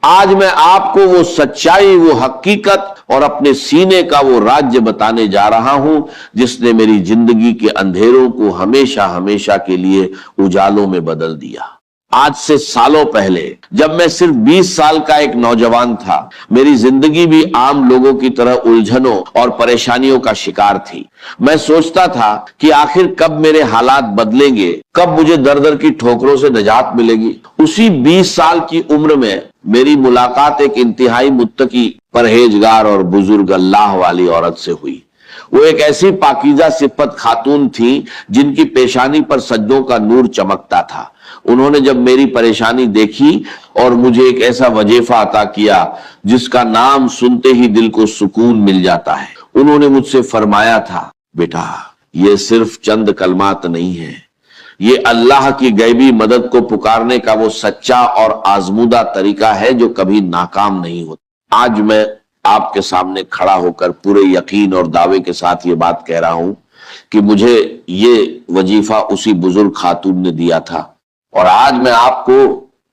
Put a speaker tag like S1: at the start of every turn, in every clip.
S1: آج میں آپ کو وہ سچائی، وہ حقیقت اور اپنے سینے کا وہ راج بتانے جا رہا ہوں جس نے میری زندگی کے اندھیروں کو ہمیشہ ہمیشہ کے لیے اجالوں میں بدل دیا۔ آج سے سالوں پہلے جب میں صرف 20 سال کا ایک نوجوان تھا، میری زندگی بھی عام لوگوں کی طرح الجھنوں اور پریشانیوں کا شکار تھی۔ میں سوچتا تھا کہ آخر کب میرے حالات بدلیں گے، کب مجھے در در کی ٹھوکروں سے نجات ملے گی۔ اسی 20 سال کی عمر میں میری ملاقات ایک انتہائی متقی، پرہیزگار اور بزرگ اللہ والی عورت سے ہوئی۔ وہ ایک ایسی پاکیزہ صفت خاتون تھی جن کی پیشانی پر سجدوں کا نور چمکتا تھا۔ انہوں نے جب میری پریشانی دیکھی اور مجھے ایک ایسا وظیفہ عطا کیا جس کا نام سنتے ہی دل کو سکون مل جاتا ہے، انہوں نے مجھ سے فرمایا تھا، بیٹا یہ صرف چند کلمات نہیں ہیں، یہ اللہ کی غیبی مدد کو پکارنے کا وہ سچا اور آزمودہ طریقہ ہے جو کبھی ناکام نہیں ہوتا۔ آج میں آپ کے سامنے کھڑا ہو کر پورے یقین اور دعوے کے ساتھ یہ بات کہہ رہا ہوں کہ مجھے یہ وظیفہ اسی بزرگ خاتون نے دیا تھا، اور آج میں آپ کو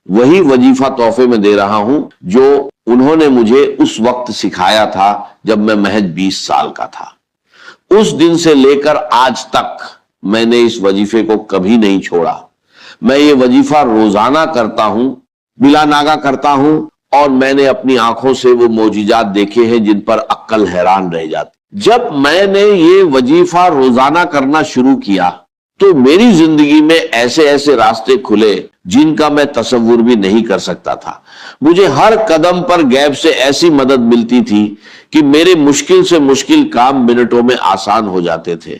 S1: وہی وظیفہ تحفے میں دے رہا ہوں جو انہوں نے مجھے اس وقت سکھایا تھا جب میں محض 20 سال کا تھا۔ اس دن سے لے کر آج تک میں نے اس وظیفے کو کبھی نہیں چھوڑا۔ میں یہ وظیفہ روزانہ کرتا ہوں، بلا ناغہ کرتا ہوں، اور میں نے اپنی آنکھوں سے وہ معجزات دیکھے ہیں جن پر عقل حیران رہ جاتی۔ جب میں نے یہ وظیفہ روزانہ کرنا شروع کیا تو میری زندگی میں ایسے ایسے راستے کھلے جن کا میں تصور بھی نہیں کر سکتا تھا۔ مجھے ہر قدم پر غیب سے ایسی مدد ملتی تھی کہ میرے مشکل سے مشکل کام منٹوں میں آسان ہو جاتے تھے۔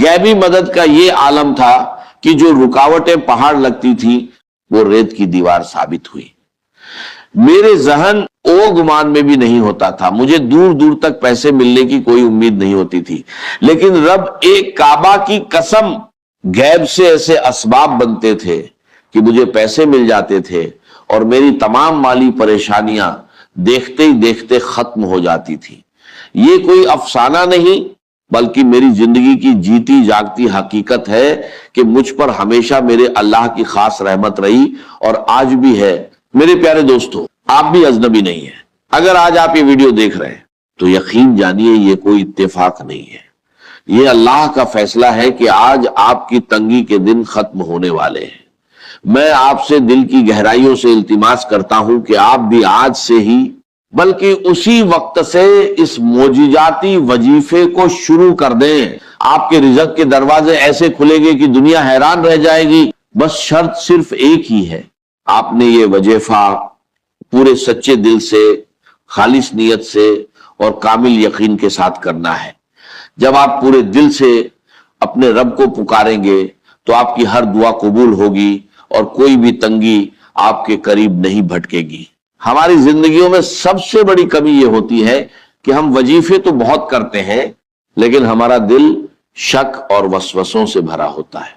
S1: غیبی مدد کا یہ عالم تھا کہ جو رکاوٹیں پہاڑ لگتی تھی وہ ریت کی دیوار ثابت ہوئی۔ میرے ذہن او گمان میں بھی نہیں ہوتا تھا، مجھے دور دور تک پیسے ملنے کی کوئی امید نہیں ہوتی تھی، لیکن رب ایک کعبہ کی قسم غیب سے ایسے اسباب بنتے تھے کہ مجھے پیسے مل جاتے تھے اور میری تمام مالی پریشانیاں دیکھتے ہی دیکھتے ختم ہو جاتی تھی۔ یہ کوئی افسانہ نہیں بلکہ میری زندگی کی جیتی جاگتی حقیقت ہے کہ مجھ پر ہمیشہ میرے اللہ کی خاص رحمت رہی اور آج بھی ہے۔ میرے پیارے دوستو، آپ بھی اجنبی نہیں ہیں۔ اگر آج آپ یہ ویڈیو دیکھ رہے ہیں تو یقین جانیے یہ کوئی اتفاق نہیں ہے، یہ اللہ کا فیصلہ ہے کہ آج آپ کی تنگی کے دن ختم ہونے والے ہیں۔ میں آپ سے دل کی گہرائیوں سے التماس کرتا ہوں کہ آپ بھی آج سے ہی بلکہ اسی وقت سے اس معجزاتی وظیفے کو شروع کر دیں۔ آپ کے رزق کے دروازے ایسے کھلیں گے کہ دنیا حیران رہ جائے گی۔ بس شرط صرف ایک ہی ہے، آپ نے یہ وظیفہ پورے سچے دل سے، خالص نیت سے اور کامل یقین کے ساتھ کرنا ہے۔ جب آپ پورے دل سے اپنے رب کو پکاریں گے تو آپ کی ہر دعا قبول ہوگی اور کوئی بھی تنگی آپ کے قریب نہیں بھٹکے گی۔ ہماری زندگیوں میں سب سے بڑی کمی یہ ہوتی ہے کہ ہم وظیفے تو بہت کرتے ہیں لیکن ہمارا دل شک اور وسوسوں سے بھرا ہوتا ہے۔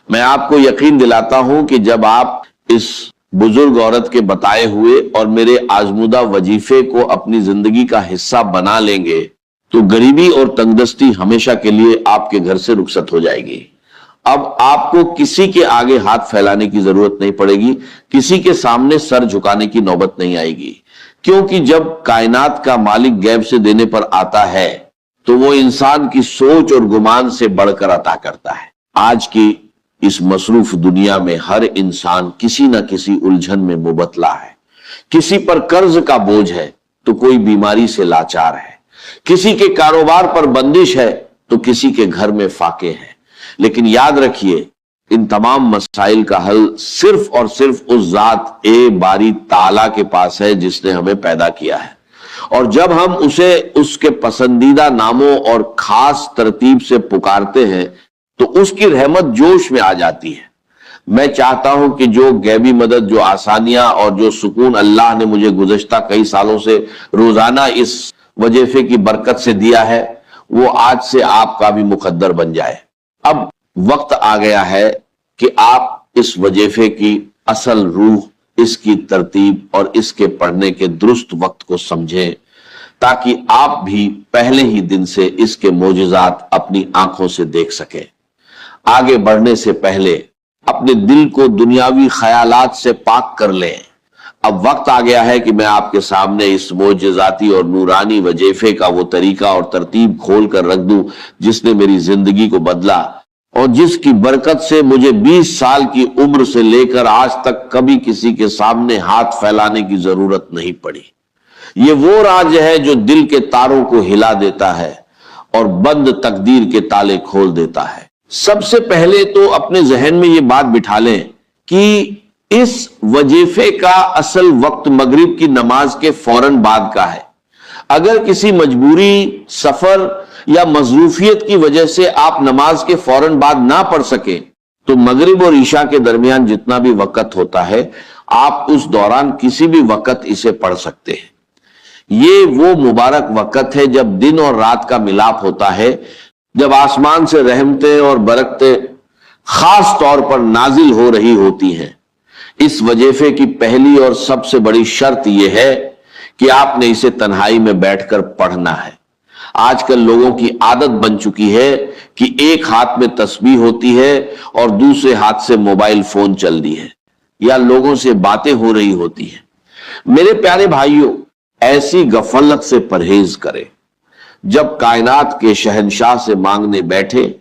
S1: میں آپ کو یقین دلاتا ہوں کہ جب آپ اس بزرگ عورت کے بتائے ہوئے اور میرے آزمودہ وظیفے کو اپنی زندگی کا حصہ بنا لیں گے تو غریبی اور تنگدستی ہمیشہ کے لیے آپ کے گھر سے رخصت ہو جائے گی۔ اب آپ کو کسی کے آگے ہاتھ پھیلانے کی ضرورت نہیں پڑے گی، کسی کے سامنے سر جھکانے کی نوبت نہیں آئے گی، کیونکہ جب کائنات کا مالک غیب سے دینے پر آتا ہے تو وہ انسان کی سوچ اور گمان سے بڑھ کر عطا کرتا ہے۔ آج کی اس مصروف دنیا میں ہر انسان کسی نہ کسی الجھن میں مبتلا ہے۔ کسی پر قرض کا بوجھ ہے تو کوئی بیماری سے لاچار ہے، کسی کے کاروبار پر بندش ہے تو کسی کے گھر میں فاقے ہے۔ لیکن یاد رکھیے، ان تمام مسائل کا حل صرف اور صرف اس ذات باری تعالیٰ کے پاس ہے جس نے ہمیں پیدا کیا ہے، اور جب ہم اسے اس کے پسندیدہ ناموں اور خاص ترتیب سے پکارتے ہیں تو اس کی رحمت جوش میں آ جاتی ہے۔ میں چاہتا ہوں کہ جو غیبی مدد، جو آسانیاں اور جو سکون اللہ نے مجھے گزشتہ کئی سالوں سے روزانہ اس وظیفے کی برکت سے دیا ہے وہ آج سے آپ کا بھی مقدر بن جائے۔ اب وقت آ گیا ہے کہ آپ اس وظیفے کی اصل روح، اس کی ترتیب اور اس کے پڑھنے کے درست وقت کو سمجھیں تاکہ آپ بھی پہلے ہی دن سے اس کے معجزات اپنی آنکھوں سے دیکھ سکیں۔ آگے بڑھنے سے پہلے اپنے دل کو دنیاوی خیالات سے پاک کر لیں، अब वक्त आ गया है कि मैं आपके सामने इस मोजज़ाती और नूरानी वजीफे का वो तरीका और तरतीब खोल कर रख दूं जिसने मेरी जिंदगी को बदला और जिसकी बरकत से मुझे 20 साल की उम्र से लेकर आज तक कभी किसी के सामने हाथ फैलाने की जरूरत नहीं पड़ी। ये वो राज है जो दिल के तारों को हिला देता है और बंद तकदीर के ताले खोल देता है। सबसे पहले तो अपने जहन में ये बात बिठा लें कि इस वजीफे का असल वक्त मगरिब की नमाज के फौरन बाद का है। अगर किसी मजबूरी, सफर या मजरूफियत की वजह से आप नमाज के फौरन बाद ना पढ़ सके तो मगरिब और ईशा के दरमियान जितना भी वक्त होता है आप उस दौरान किसी भी वक्त इसे पढ़ सकते हैं। ये वो मुबारक वक्त है जब दिन और रात का मिलाप होता है, जब आसमान से रहमतें और बरकतें खास तौर पर नाजिल हो रही होती हैं। इस वजीफे की पहली और सबसे बड़ी शर्त यह है कि आपने इसे तन्हाई में बैठकर पढ़ना है। आजकल लोगों की आदत बन चुकी है कि एक हाथ में तस्बीह होती है और दूसरे हाथ से मोबाइल फोन चल रही है या लोगों से बातें हो रही होती हैं। मेरे प्यारे भाइयों, ऐसी गफलत से परहेज करें। जब कायनात के शहंशाह से मांगने बैठे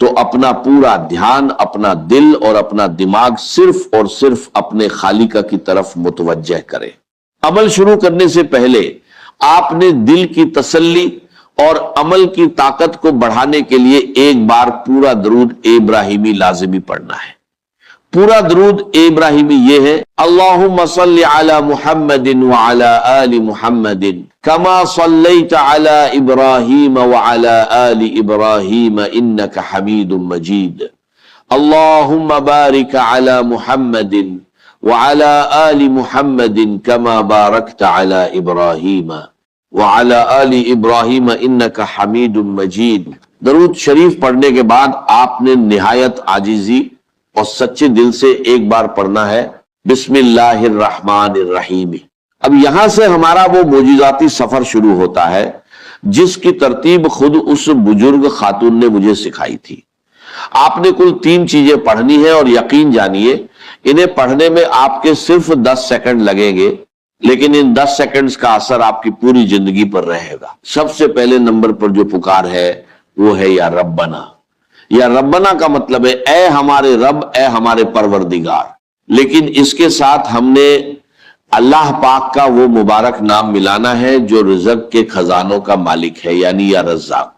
S1: तो अपना पूरा ध्यान, अपना दिल और अपना दिमाग सिर्फ और सिर्फ अपने खालिका की तरफ मुतवज्जह करें। अमल शुरू करने से पहले आपने दिल की तसल्ली और अमल की ताकत को बढ़ाने के लिए एक बार पूरा दरूद इब्राहिमी लाजिमी पढ़ना है। पूरा दरूद इब्राहिमी ये है, अल्लाहुम्मा सल्ली अला मुहम्मदिन व अला आलि मुहम्मदिन कमा सल्लैता अला इब्राहीम व अला आलि इब्राहीम इन्नका हमीदुम मजीद। अल्लाहुम्मा बारिक अला मुहम्मदिन व अला आलि मुहम्मदिन कमा बारकता अला इब्राहीम व अला आलि इब्राहीम इन्नका हमीदुम मजीद। दरूद शरीफ पढ़ने के बाद आपने निहायत आजिजी और सच्चे दिल से एक बार पढ़ना है बिस्मिल्लाहिर्रहमानिर्रहीम। अब यहां से हमारा वो मोजिजाती सफर शुरू होता है जिसकी तरतीब खुद उस बुजुर्ग खातून ने मुझे सिखाई थी। आपने कुल 3 चीजें पढ़नी है और यकीन जानिए इन्हें पढ़ने में आपके सिर्फ 10 सेकंड लगेंगे, लेकिन इन 10 सेकंड्स का असर आपकी पूरी जिंदगी पर रहेगा। सबसे पहले नंबर पर जो पुकार है वो है या रब्बना। या रब्बना का मतलब है ए हमारे रब, ए हमारे परवरदिगार। लेकिन इसके साथ हमने अल्लाह पाक का वो मुबारक नाम मिलाना है जो रिज़्क़ के खजानों का मालिक है, यानी या रज़्ज़ाक।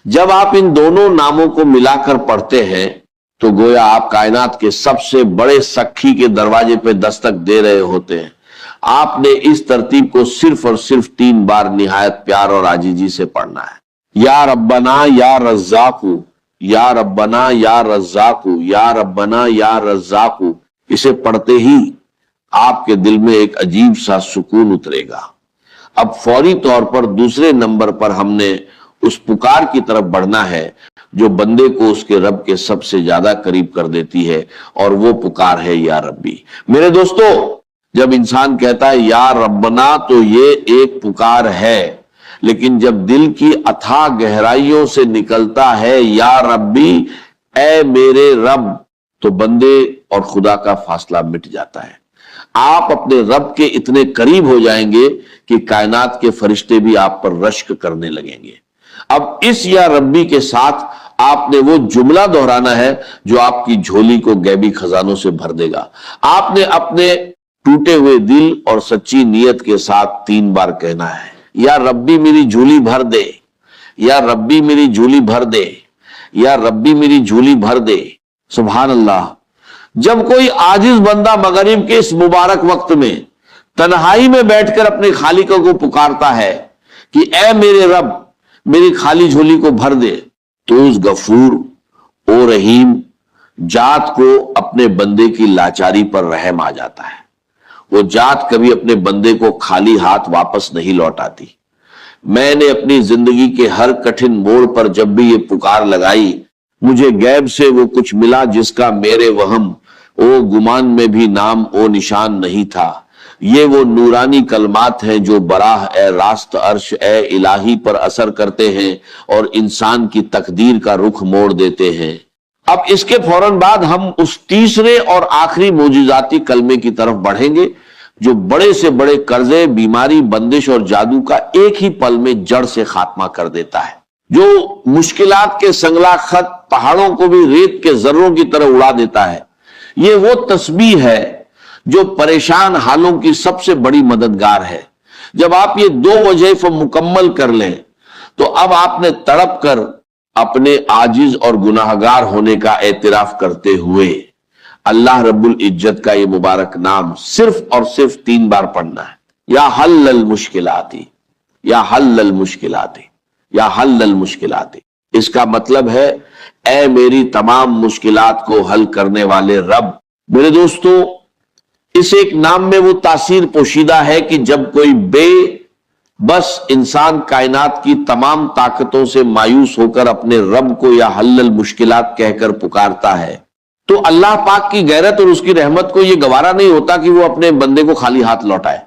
S1: जब आप इन दोनों नामों को मिलाकर पढ़ते हैं तो गोया आप कायनात के सबसे बड़े सखी के दरवाजे पे दस्तक दे रहे होते हैं। आपने इस तरतीब को सिर्फ और सिर्फ 3 बार निहायत प्यार और आजीजी से पढ़ना है। या रब्बना या रज़्ज़ाकू, या रब्बना या रज़्ज़ाकू, या रब्बना या रज़्ज़ाकू। इसे पढ़ते ही आपके दिल में एक अजीब सा सुकून उतरेगा। अब फौरी तौर पर दूसरे नंबर पर हमने उस पुकार की तरफ बढ़ना है जो बंदे को उसके रब के सबसे ज्यादा करीब कर देती है, और वो पुकार है या रब्बी। मेरे दोस्तों, जब इंसान कहता है या रब्बना तो ये एक पुकार है, लेकिन जब दिल की अथाह गहराइयों से निकलता है या रब्बी, ए मेरे रब, तो बंदे और खुदा का फासला मिट जाता है। आप अपने रब के इतने करीब हो जाएंगे कि कायनात के फरिश्ते भी आप पर रश्क करने लगेंगे। अब इस या रब्बी के साथ आपने वो जुमला दोहराना है जो आपकी झोली को गैबी खजानों से भर देगा। आपने अपने टूटे हुए दिल और सच्ची नीयत के साथ 3 बार कहना है, या रब्बी मेरी झोली भर दे, या रब्बी मेरी झोली भर दे, या रब्बी मेरी झोली भर दे। सुभान अल्लाह। जब कोई आजिज बंदा मगरिब के इस मुबारक वक्त में तन्हाई में बैठकर अपने खालिका को पुकारता है कि ए मेरे रब मेरी खाली झोली को भर दे, तो उस गफूर ओ रहीम जात को अपने बंदे की लाचारी पर रहम आ जाता है। वो जात कभी अपने बंदे को खाली हाथ वापस नहीं लौटाती। मैंने अपनी जिंदगी के हर कठिन मोड़ पर जब भी ये पुकार लगाई, मुझे गैब से वो कुछ मिला जिसका मेरे वहम ओ गुमान में भी नाम ओ निशान नहीं था। ये वो नूरानी कलमात हैं जो बराह ए रास्त अर्श ए इलाही पर असर करते हैं और इंसान की तकदीर का रुख मोड़ देते हैं। अब इसके फौरन बाद हम उस तीसरे और आखिरी मोजिजाती कलमे की तरफ बढ़ेंगे जो बड़े से बड़े कर्जे, बीमारी, बंदिश और जादू का एक ही पल में जड़ से खात्मा कर देता है, जो मुश्किलात के संगला खत पहाड़ों को भी रेत के जर्रों की तरह उड़ा देता है। ये वो तस्बीह है जो परेशान हालों की सबसे बड़ी मददगार है। जब आप ये दो वजीफे मुकम्मल कर लें तो अब आपने तड़प कर अपने आजिज और गुनाहगार होने का एतराफ करते हुए अल्लाह रब्बुल इज्जत का ये मुबारक नाम सिर्फ और सिर्फ 3 बार पढ़ना है। या हल्लल मुश्किलाती, या हल्लल मुश्किलाती, या हल्लल मुश्किलाती। इसका मतलब है ऐ मेरी तमाम मुश्किलात को हल करने वाले रब। मेरे दोस्तों, इस एक नाम में वो तासीर पोशीदा है कि जब कोई बस इंसान कायनात की तमाम ताकतों से मायूस होकर अपने रब को या हल्लल मुश्किलात कहकर पुकारता है, तो अल्लाह पाक की गैरत और उसकी रहमत को यह गवारा नहीं होता कि वो अपने बंदे को खाली हाथ लौटाए।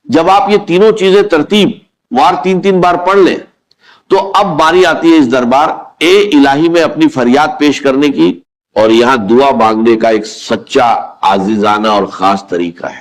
S1: जब आप ये तीनों चीजें तरतीब वार 3-3 बार पढ़ लें तो अब बारी आती है इस दरबार ए इलाही में अपनी फरियाद पेश करने की, और यहां दुआ मांगने का एक सच्चा आजिजाना और खास तरीका है।